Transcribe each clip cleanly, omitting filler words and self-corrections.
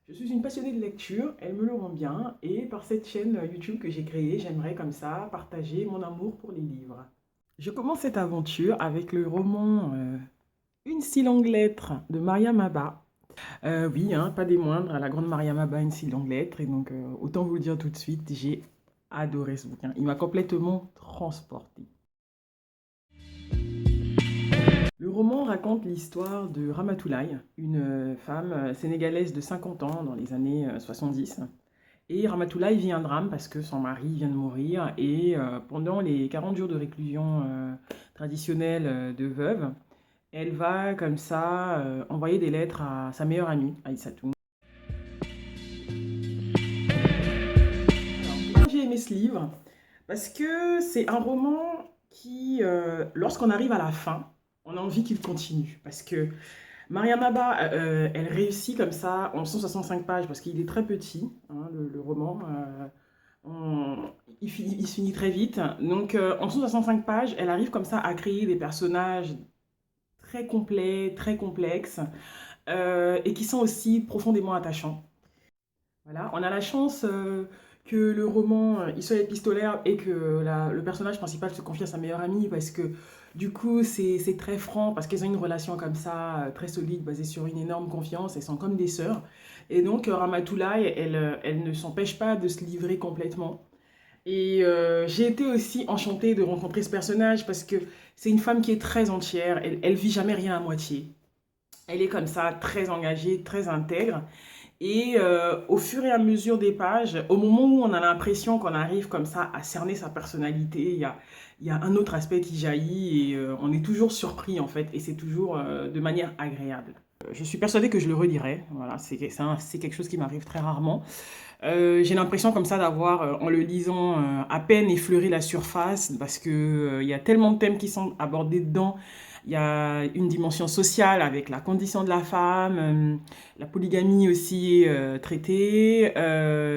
Je suis une passionnée de lecture, elle me le rend bien, et par cette chaîne YouTube que j'ai créée, j'aimerais comme ça partager mon amour pour les livres. Je commence cette aventure avec le roman Une si longue lettre de Mariam Abba. Oui, hein, pas des moindres, la grande Mariam Abba, Une si longue lettre, et donc autant vous le dire tout de suite, j'ai adoré ce bouquin. Il m'a complètement transporté. Le roman raconte l'histoire de Ramatoulaye, une femme sénégalaise de 50 ans dans les années 70. Et Ramatoulaye vit un drame parce que son mari vient de mourir et pendant les 40 jours de réclusion traditionnelle de veuve, elle va comme ça envoyer des lettres à sa meilleure amie, Aïssatou. Alors, pourquoi j'ai aimé ce livre? Parce que c'est un roman qui, lorsqu'on arrive à la fin, on a envie qu'il continue. Parce que Mariam Abba, elle réussit comme ça en 165 pages, parce qu'il est très petit, hein, le roman. Il se finit très vite. Donc, en 165 pages, elle arrive comme ça à créer des personnages très complets, très complexes, et qui sont aussi profondément attachants. Voilà, on a la chance que le roman il soit épistolaire et que le personnage principal se confie à sa meilleure amie parce que du coup c'est très franc parce qu'ils ont une relation comme ça très solide basée sur une énorme confiance, elles sont comme des sœurs et donc Ramatoulaye elle ne s'empêche pas de se livrer complètement et j'ai été aussi enchantée de rencontrer ce personnage parce que c'est une femme qui est très entière, elle vit jamais rien à moitié, elle est comme ça très engagée, très intègre et au fur et à mesure des pages, au moment où on a l'impression qu'on arrive comme ça à cerner sa personnalité, il y a un autre aspect qui jaillit et on est toujours surpris en fait, et c'est toujours de manière agréable. Je suis persuadée que je le redirai, voilà, c'est quelque chose qui m'arrive très rarement. J'ai l'impression comme ça d'avoir, en le lisant, à peine effleuré la surface parce que il y a tellement de thèmes qui sont abordés dedans. Il y a une dimension sociale avec la condition de la femme, la polygamie aussi est traitée.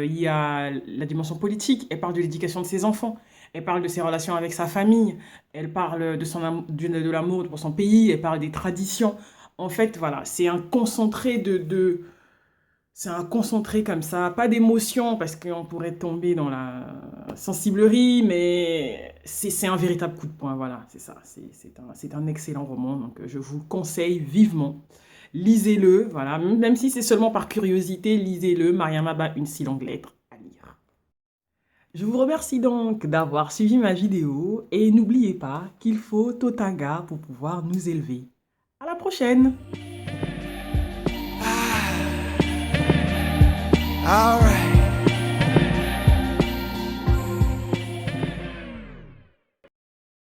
Il y a la dimension politique. Elle parle de l'éducation de ses enfants. Elle parle de ses relations avec sa famille. Elle parle de de l'amour pour son pays. Elle parle des traditions. En fait, voilà, c'est un concentré comme ça, pas d'émotion parce qu'on pourrait tomber dans la sensiblerie, mais c'est un véritable coup de poing, voilà, c'est ça, c'est un excellent roman, donc je vous conseille vivement. Lisez-le, voilà, même si c'est seulement par curiosité, lisez-le, Mariam Abba, Une si longue lettre à lire. Je vous remercie donc d'avoir suivi ma vidéo et n'oubliez pas qu'il faut Totanga pour pouvoir nous élever. À la prochaine! Alright.